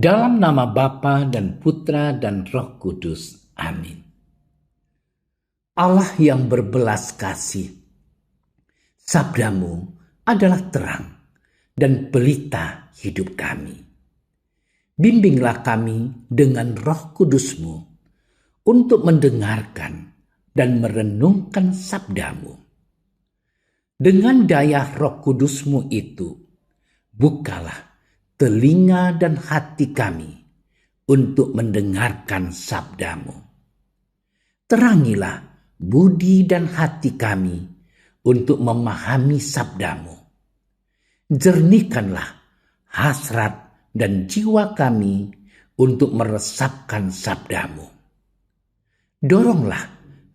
Dalam nama Bapa dan Putra dan Roh Kudus. Amin. Allah yang berbelas kasih, sabdamu adalah terang dan pelita hidup kami. Bimbinglah kami dengan Roh Kudusmu untuk mendengarkan dan merenungkan sabdamu. Dengan daya Roh Kudusmu itu, bukalah telinga dan hati kami untuk mendengarkan sabdamu. Terangilah budi dan hati kami untuk memahami sabdamu. Jernihkanlah hasrat dan jiwa kami untuk meresapkan sabdamu. Doronglah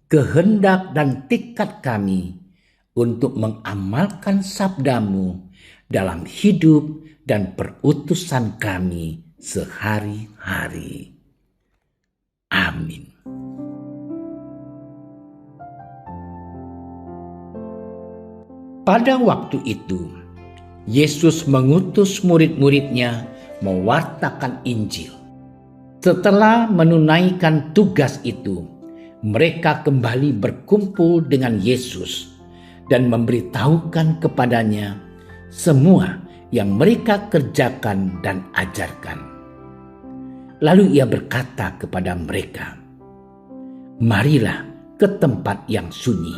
kehendak dan tekad kami untuk mengamalkan sabdamu dalam hidup dan perutusan kami sehari-hari. Amin. Pada waktu itu, Yesus mengutus murid-muridnya mewartakan Injil. Setelah menunaikan tugas itu, mereka kembali berkumpul dengan Yesus dan memberitahukan kepadanya semua yang mereka kerjakan dan ajarkan. Lalu ia berkata kepada mereka, "Marilah ke tempat yang sunyi,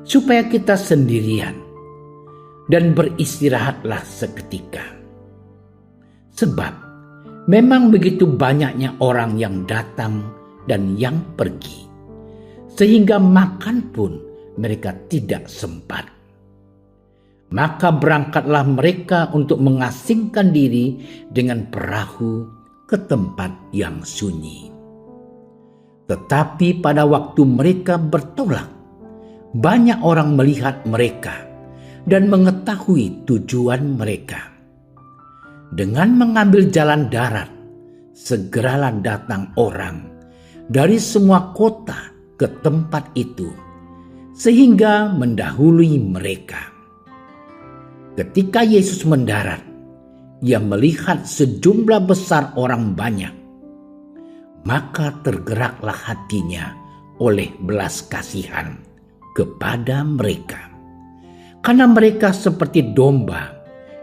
supaya kita sendirian, dan beristirahatlah seketika. Sebab memang begitu banyaknya orang yang datang dan yang pergi, sehingga makan pun mereka tidak sempat." Maka berangkatlah mereka untuk mengasingkan diri dengan perahu ke tempat yang sunyi. Tetapi pada waktu mereka bertolak, banyak orang melihat mereka dan mengetahui tujuan mereka. Dengan mengambil jalan darat, segeralah datang orang dari semua kota ke tempat itu, sehingga mendahului mereka. Ketika Yesus mendarat, ia melihat sejumlah besar orang banyak. Maka tergeraklah hatinya oleh belas kasihan kepada mereka, karena mereka seperti domba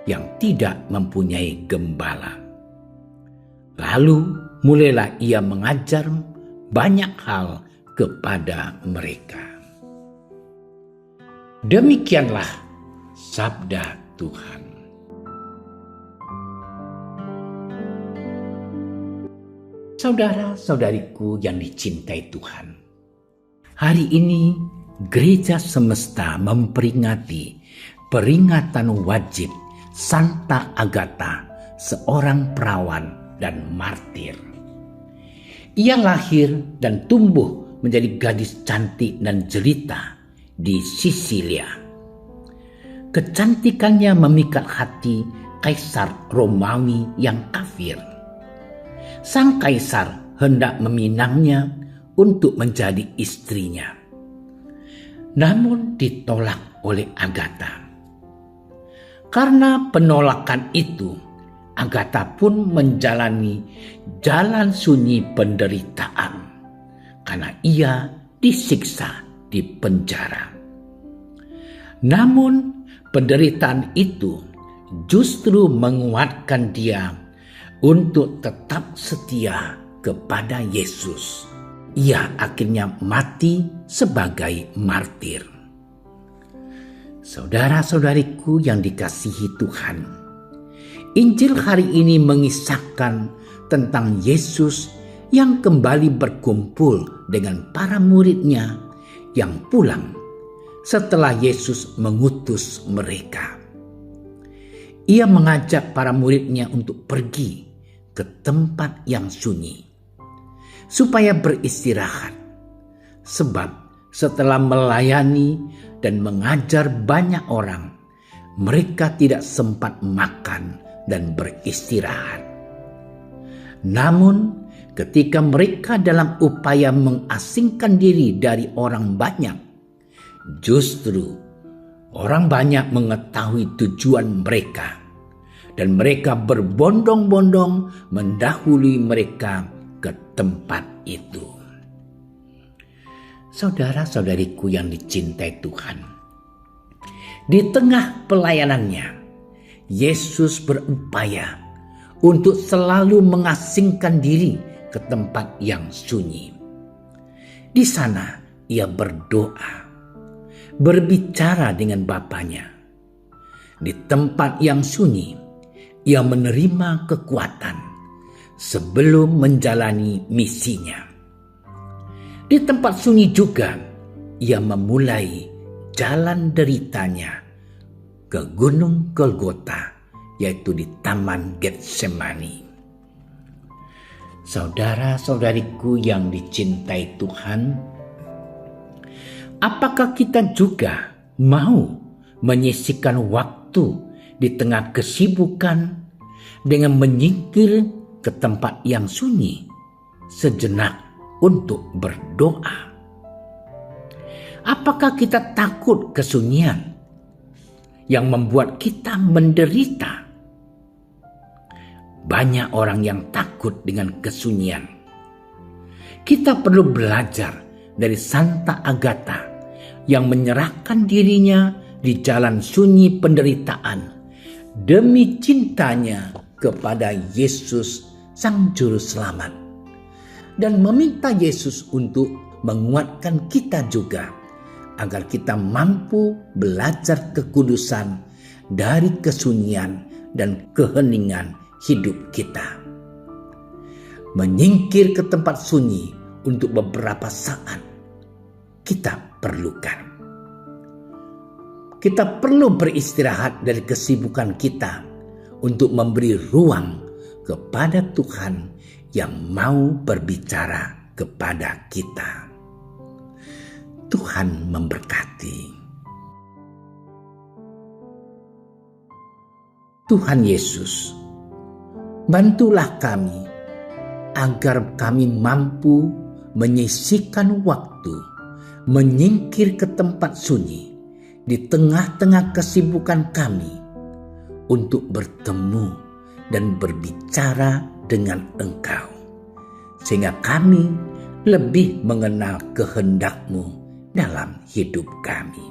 yang tidak mempunyai gembala. Lalu mulailah ia mengajar banyak hal kepada mereka. Demikianlah sabda Tuhan. Saudara-saudariku yang dicintai Tuhan, hari ini Gereja Semesta memperingati peringatan wajib Santa Agatha, seorang perawan dan martir. Ia lahir dan tumbuh menjadi gadis cantik dan jelita di Sisilia. Kecantikannya memikat hati Kaisar Romawi yang kafir. Sang kaisar hendak meminangnya untuk menjadi istrinya, namun ditolak oleh Agatha. Karena penolakan itu, Agatha pun menjalani jalan sunyi penderitaan karena ia disiksa di penjara. Namun penderitaan itu justru menguatkan dia untuk tetap setia kepada Yesus. Ia akhirnya mati sebagai martir. Saudara-saudariku yang dikasihi Tuhan, Injil hari ini mengisahkan tentang Yesus yang kembali berkumpul dengan para muridnya yang pulang setelah Yesus mengutus mereka. Ia mengajak para muridnya untuk pergi ke tempat yang sunyi, supaya beristirahat. Sebab setelah melayani dan mengajar banyak orang, mereka tidak sempat makan dan beristirahat. Namun ketika mereka dalam upaya mengasingkan diri dari orang banyak, justru orang banyak mengetahui tujuan mereka dan mereka berbondong-bondong mendahului mereka ke tempat itu. Saudara-saudariku yang dicintai Tuhan, di tengah pelayanannya, Yesus berupaya untuk selalu mengasingkan diri ke tempat yang sunyi. Di sana ia berdoa, berbicara dengan Bapanya. Di tempat yang sunyi, ia menerima kekuatan sebelum menjalani misinya. Di tempat sunyi juga, ia memulai jalan deritanya ke Gunung Golgota, yaitu di Taman Getsemani. Saudara-saudariku yang dicintai Tuhan, apakah kita juga mau menyisihkan waktu di tengah kesibukan dengan menyingkir ke tempat yang sunyi sejenak untuk berdoa? Apakah kita takut kesunyian yang membuat kita menderita? Banyak orang yang takut dengan kesunyian. Kita perlu belajar dari Santa Agatha yang menyerahkan dirinya di jalan sunyi penderitaan demi cintanya kepada Yesus Sang Juru Selamat, dan meminta Yesus untuk menguatkan kita juga agar kita mampu belajar kekudusan dari kesunyian dan keheningan hidup kita. Menyingkir ke tempat sunyi untuk beberapa saat kita perlukan. Kita perlu beristirahat dari kesibukan kita untuk memberi ruang kepada Tuhan yang mau berbicara kepada kita. Tuhan memberkati. Tuhan Yesus, bantulah kami agar kami mampu menyisihkan waktu, menyingkir ke tempat sunyi di tengah-tengah kesibukan kami untuk bertemu dan berbicara dengan Engkau, sehingga kami lebih mengenal kehendak-Mu dalam hidup kami.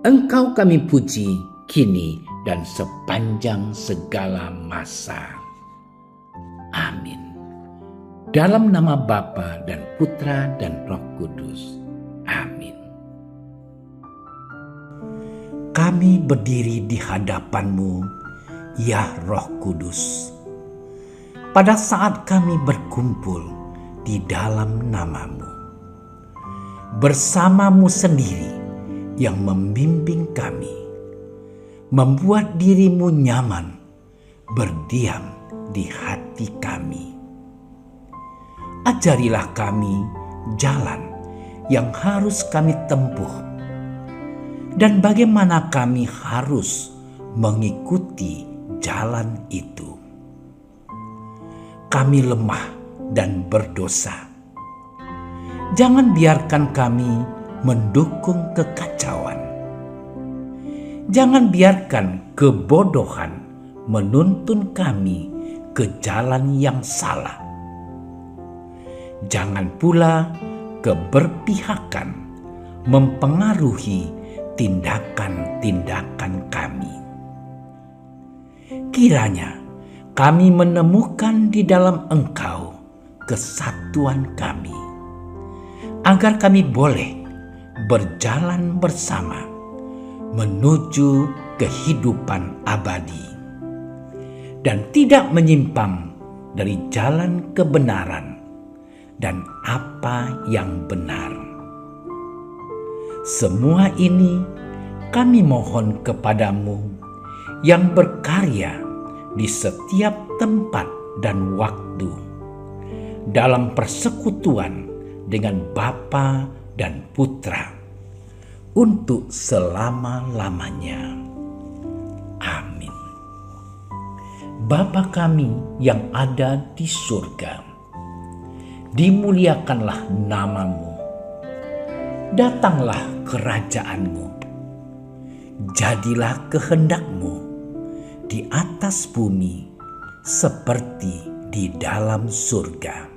Engkau kami puji kini dan sepanjang segala masa. Amin. Dalam nama Bapa dan Putra dan Roh Kudus. Amin. Kami berdiri di hadapan-Mu, ya Roh Kudus, pada saat kami berkumpul di dalam nama-Mu. Bersama-Mu sendiri yang membimbing kami, membuat diri-Mu nyaman berdiam di hati kami. Ajarilah kami jalan yang harus kami tempuh dan bagaimana kami harus mengikuti jalan itu. Kami lemah dan berdosa. Jangan biarkan kami mendukung kekacauan. Jangan biarkan kebodohan menuntun kami ke jalan yang salah. Jangan pula keberpihakan mempengaruhi tindakan-tindakan kami. Kiranya kami menemukan di dalam Engkau kesatuan kami, agar kami boleh berjalan bersama menuju kehidupan abadi dan tidak menyimpang dari jalan kebenaran dan apa yang benar. Semua ini kami mohon kepadamu yang berkarya di setiap tempat dan waktu, dalam persekutuan dengan Bapa dan Putra, untuk selama-lamanya. Amin. Bapa kami yang ada di surga, dimuliakanlah nama-Mu. Datanglah kerajaan-Mu. Jadilah kehendak-Mu di atas bumi seperti di dalam surga.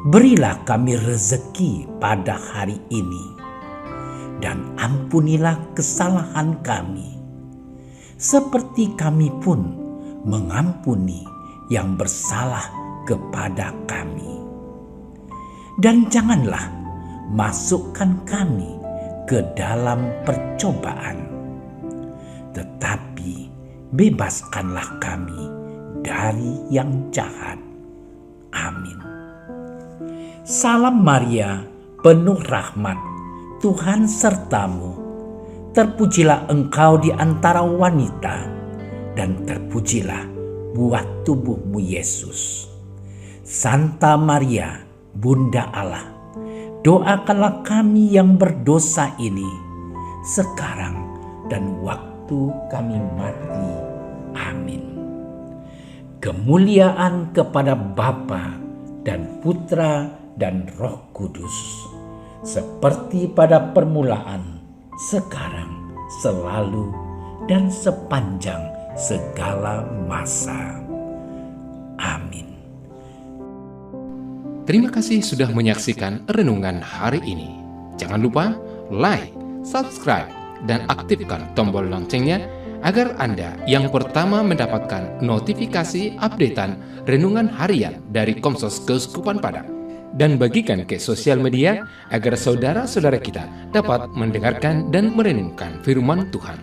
Berilah kami rezeki pada hari ini, dan ampunilah kesalahan kami, seperti kami pun mengampuni yang bersalah kepada kami. Dan janganlah masukkan kami ke dalam percobaan, tetapi bebaskanlah kami dari yang jahat. Amin. Salam Maria, penuh rahmat, Tuhan sertamu. Terpujilah engkau di antara wanita, dan terpujilah buah tubuhmu Yesus. Santa Maria, Bunda Allah, doakanlah kami yang berdosa ini, sekarang dan waktu kami mati. Amin. Kemuliaan kepada Bapa dan Putra dan Roh Kudus, seperti pada permulaan, sekarang, selalu, dan sepanjang segala masa. Amin. Terima kasih sudah menyaksikan renungan hari ini. Jangan lupa like, subscribe, dan aktifkan tombol loncengnya agar Anda yang pertama mendapatkan notifikasi updatean renungan harian dari Komsos Keuskupan Padang. Dan bagikan ke sosial media agar saudara-saudara kita dapat mendengarkan dan merenungkan firman Tuhan.